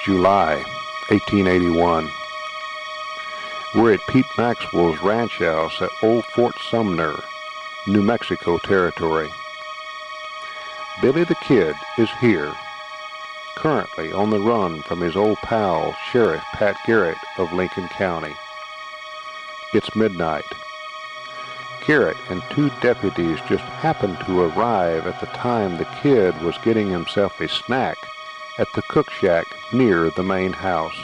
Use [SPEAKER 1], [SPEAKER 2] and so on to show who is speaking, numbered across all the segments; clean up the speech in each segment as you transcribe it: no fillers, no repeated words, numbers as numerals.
[SPEAKER 1] July 1881. We're at Pete Maxwell's ranch house at Old Fort Sumner, New Mexico Territory. Billy the Kid is here, currently on the run from his old pal, Sheriff Pat Garrett of Lincoln County. It's midnight. Garrett and two deputies just happened to arrive at the time the kid was getting himself a snack at the cook shack near the main house.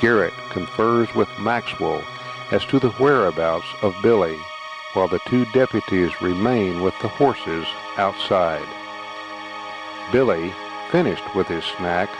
[SPEAKER 1] Garrett confers with Maxwell as to the whereabouts of Billy, while the two deputies remain with the horses outside. Billy, finished with his snack,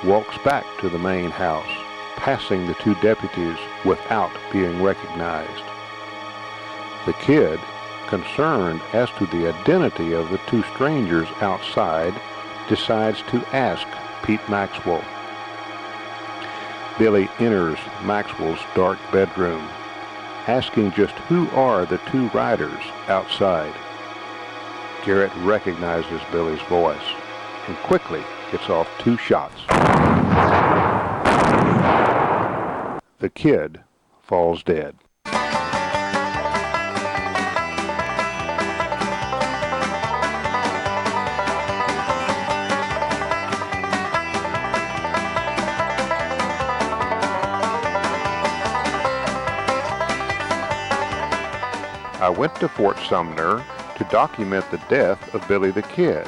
[SPEAKER 1] walks back to the main house, passing the two deputies without being recognized. The kid, concerned as to the identity of the two strangers outside, decides to ask Pete Maxwell. Billy enters Maxwell's dark bedroom, asking just who are the two riders outside. Garrett recognizes Billy's voice and quickly gets off two shots. The kid falls dead. I went to Fort Sumner to document the death of Billy the Kid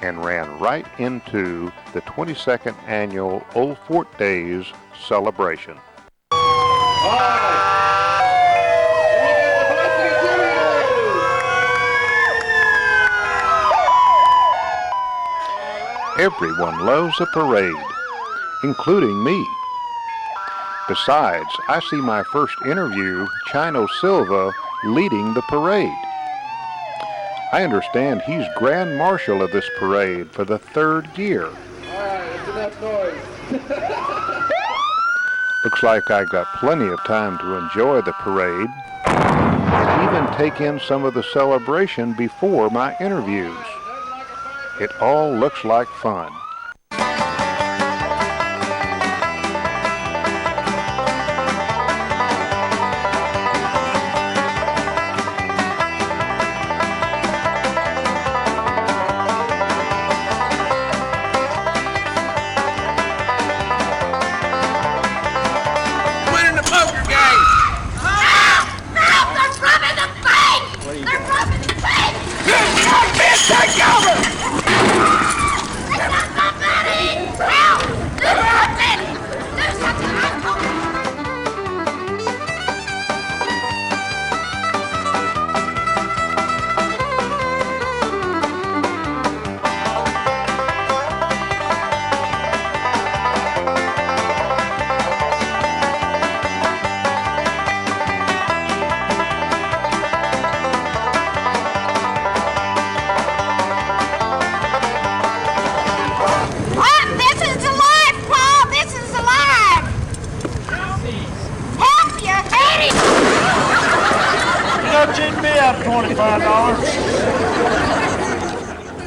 [SPEAKER 1] and ran right into the 22nd annual Old Fort Days celebration. Everyone loves a parade, including me. Besides, I see my first interview, Chino Silva, leading the parade. I understand he's Grand Marshal of this parade for the third year.
[SPEAKER 2] All right, that's enough noise.
[SPEAKER 1] Looks like I got plenty of time to enjoy the parade and even take in some of the celebration before my interviews. It all looks like fun.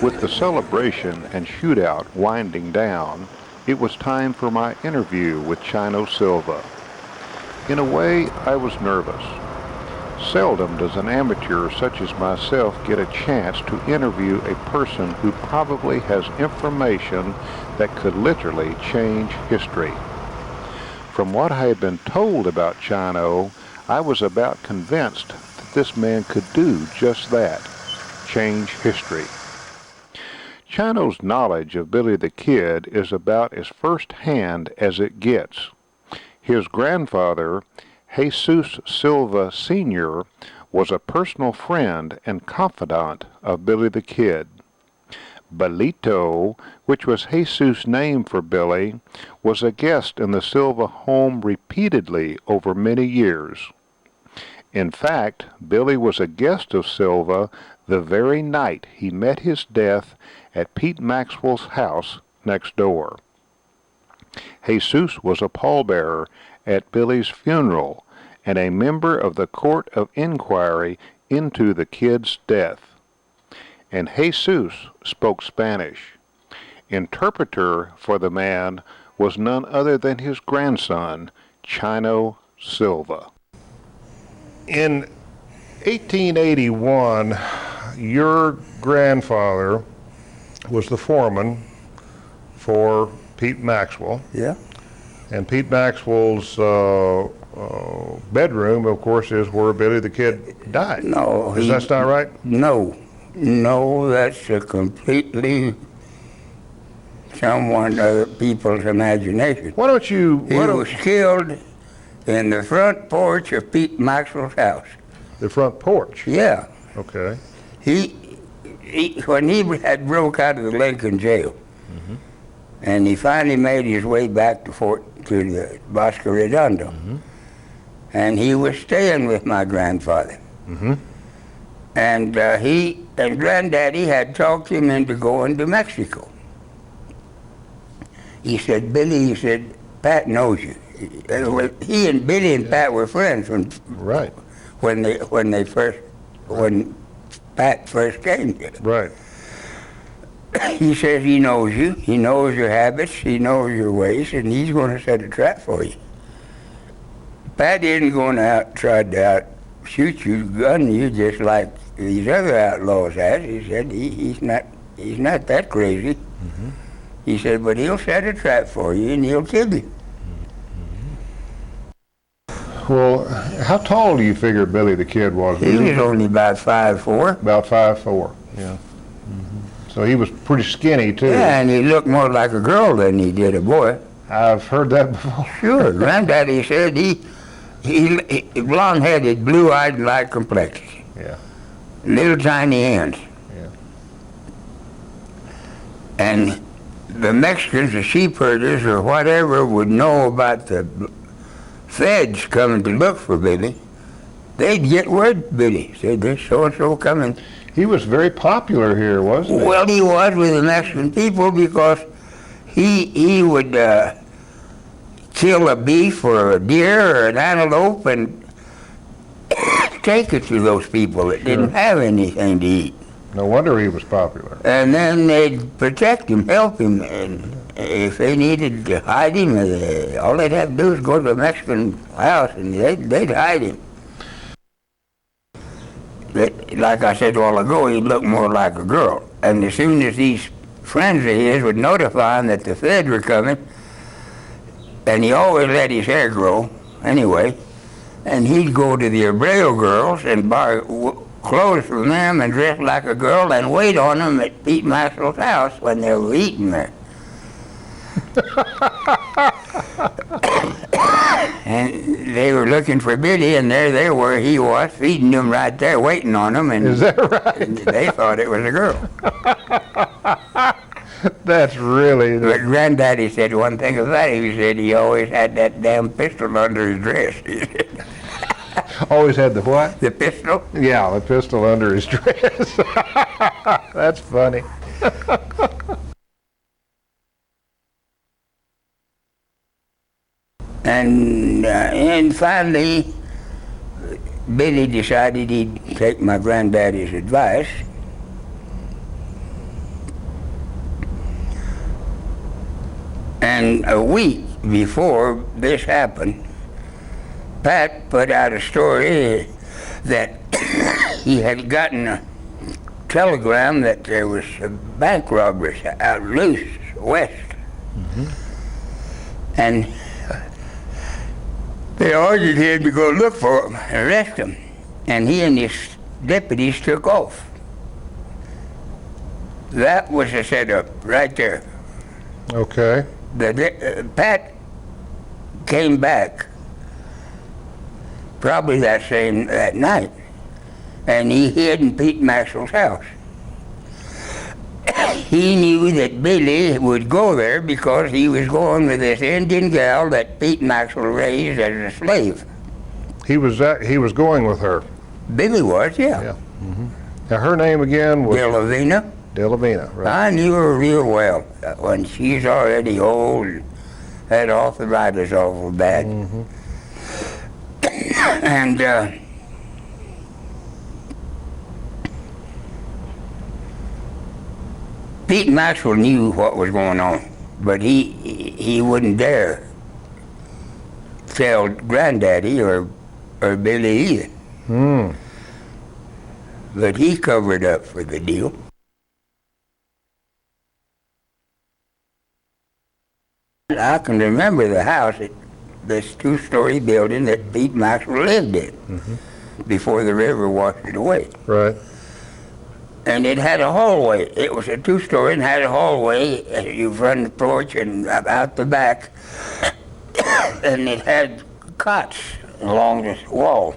[SPEAKER 1] With the celebration and shootout winding down, it was time for my interview with Chino Silva. In a way, I was nervous. Seldom does an amateur such as myself get a chance to interview a person who probably has information that could literally change history. From what I had been told about Chino, I was about convinced that this man could do just that, change history. Chino's knowledge of Billy the Kid is about as first-hand as it gets. His grandfather, Jesus Silva Sr., was a personal friend and confidant of Billy the Kid. Belito, which was Jesus' name for Billy, was a guest in the Silva home repeatedly over many years. In fact, Billy was a guest of Silva the very night he met his death at Pete Maxwell's house next door. Jesus was a pallbearer at Billy's funeral and a member of the court of inquiry into the kid's death. And Jesus spoke Spanish. Interpreter for the man was none other than his grandson, Chino Silva. In 1881, your grandfather was the foreman for Pete Maxwell.
[SPEAKER 3] Yeah.
[SPEAKER 1] And Pete Maxwell's bedroom, of course, is where Billy the Kid died.
[SPEAKER 3] No.
[SPEAKER 1] Is that not right?
[SPEAKER 3] No. No, that's a completely other people's imagination.
[SPEAKER 1] Why don't you...
[SPEAKER 3] He was killed in the front porch of Pete Maxwell's house.
[SPEAKER 1] The front porch?
[SPEAKER 3] Yeah.
[SPEAKER 1] Okay.
[SPEAKER 3] When he had broke out of the Lincoln jail, and he finally made his way back to the Bosco Redondo, and he was staying with my grandfather. And he and Granddaddy had talked him into going to Mexico. He said, Billy, he said, Pat knows you. He and Billy and Pat were friends when Pat first came here.
[SPEAKER 1] Right.
[SPEAKER 3] He says he knows you, he knows your habits, he knows your ways, and he's going to set a trap for you. Pat isn't going to try to shoot you, gun you, just like these other outlaws has. He said he's not that crazy. He said, but he'll set a trap for you and he'll kill you.
[SPEAKER 1] Well, how tall do you figure Billy the Kid was?
[SPEAKER 3] He was only about 5'4".
[SPEAKER 1] About 5'4", yeah. So he was pretty skinny, too.
[SPEAKER 3] Yeah, and he looked more like a girl than he did a boy.
[SPEAKER 1] I've heard that before.
[SPEAKER 3] Sure. Granddaddy said he blonde-headed, blue-eyed, light complexion.
[SPEAKER 1] Yeah.
[SPEAKER 3] Little tiny hands.
[SPEAKER 1] Yeah.
[SPEAKER 3] And the Mexicans, the sheep herders or whatever, would know about the feds coming to look for Billy. They'd get word to Billy. Said, there's so-and-so coming.
[SPEAKER 1] He was very popular here, wasn't he?
[SPEAKER 3] Well, he was with the Mexican people because he would kill a beef or a deer or an antelope and take it to those people that didn't have anything to eat.
[SPEAKER 1] No wonder he was popular.
[SPEAKER 3] And then they'd protect him, help him, and if they needed to hide him, all they'd have to do is go to the Mexican house and they'd hide him. But like I said a while ago, he'd look more like a girl. And as soon as these friends of his would notify him that the feds were coming, and he always let his hair grow anyway, and he'd go to the Hebreo girls and buy clothes from them and dress like a girl and wait on them at Pete Maxwell's house when they were eating there. And they were looking for Billy, and there they were. He was feeding them right there, waiting on them. And
[SPEAKER 1] is that right?
[SPEAKER 3] And they thought it was a girl.
[SPEAKER 1] That's really...
[SPEAKER 3] But Granddaddy said one thing about it. He said he always had that damn pistol under his dress.
[SPEAKER 1] Always had the what?
[SPEAKER 3] The pistol?
[SPEAKER 1] Yeah, the pistol under his dress. That's funny.
[SPEAKER 3] And finally, Billy decided he'd take my granddaddy's advice. And a week before this happened, Pat put out a story that he had gotten a telegram that there was bank robbers out loose west. And they ordered him to go look for him and arrest him. And he and his deputies took off. That was a setup right there.
[SPEAKER 1] Okay.
[SPEAKER 3] Pat came back probably that night, and he hid in Pete Maxwell's house. He knew that Billy would go there because he was going with this Indian gal that Pete Maxwell raised as a slave.
[SPEAKER 1] He was going with her.
[SPEAKER 3] Billy was, yeah.
[SPEAKER 1] Now her name again was
[SPEAKER 3] De La Vina.
[SPEAKER 1] De La Vina, right?
[SPEAKER 3] I knew her real well when she's already old, had arthritis awful bad. And Pete Maxwell knew what was going on, but he wouldn't dare tell Granddaddy or Billy either. But he covered up for the deal. I can remember the house, this two-story building that Pete Maxwell lived in before the river washed it away.
[SPEAKER 1] Right.
[SPEAKER 3] And it had a hallway. It was a two-story and had a hallway. You run the porch and out the back, and it had cots along the wall.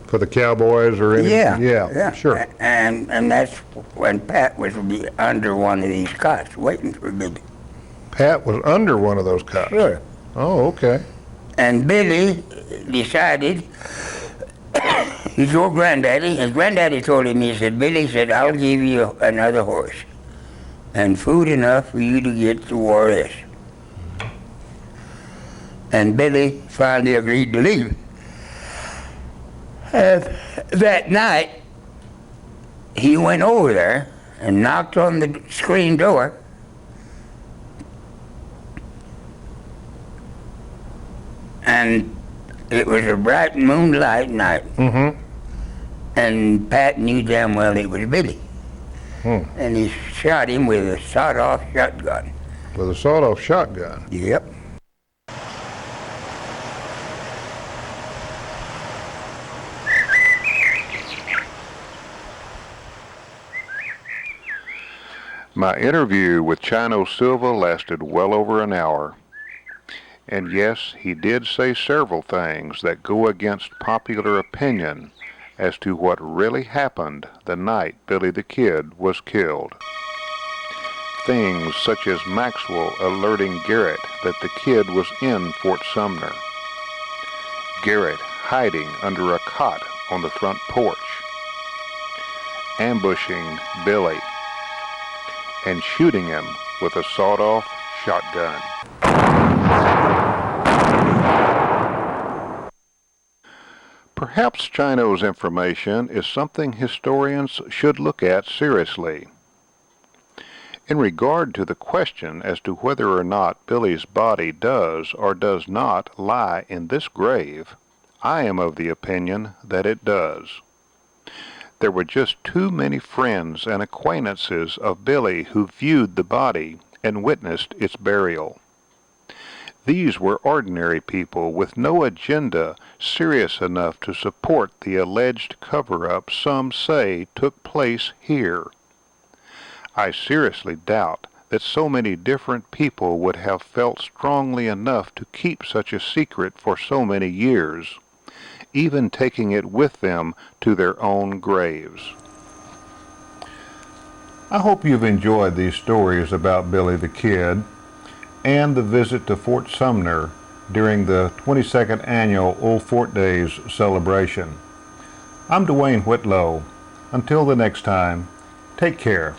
[SPEAKER 1] For the cowboys or any? Yeah, sure.
[SPEAKER 3] And that's when Pat was under one of these cots waiting for Billy.
[SPEAKER 1] Pat was under one of those cots?
[SPEAKER 3] Sure.
[SPEAKER 1] Oh, okay.
[SPEAKER 3] And Billy decided, he told Granddaddy, and Granddaddy told him, he said, Billy said, I'll give you another horse and food enough for you to get to Juarez. And Billy finally agreed to leave. That night, he went over there and knocked on the screen door. And it was a bright moonlight night. And Pat knew damn well it was Billy. And he shot him with a sawed-off shotgun.
[SPEAKER 1] With a sawed-off shotgun?
[SPEAKER 3] Yep.
[SPEAKER 1] My interview with Chino Silva lasted well over an hour. And yes, he did say several things that go against popular opinion as to what really happened the night Billy the Kid was killed. Things such as Maxwell alerting Garrett that the kid was in Fort Sumner, Garrett hiding under a cot on the front porch, ambushing Billy, and shooting him with a sawed-off shotgun. Perhaps Chino's information is something historians should look at seriously. In regard to the question as to whether or not Billy's body does or does not lie in this grave, I am of the opinion that it does. There were just too many friends and acquaintances of Billy who viewed the body and witnessed its burial. These were ordinary people with no agenda serious enough to support the alleged cover-up some say took place here. I seriously doubt that so many different people would have felt strongly enough to keep such a secret for so many years, even taking it with them to their own graves. I hope you've enjoyed these stories about Billy the Kid and the visit to Fort Sumner during the 22nd annual Old Fort Days celebration. I'm Duane Whitlow. Until the next time, take care.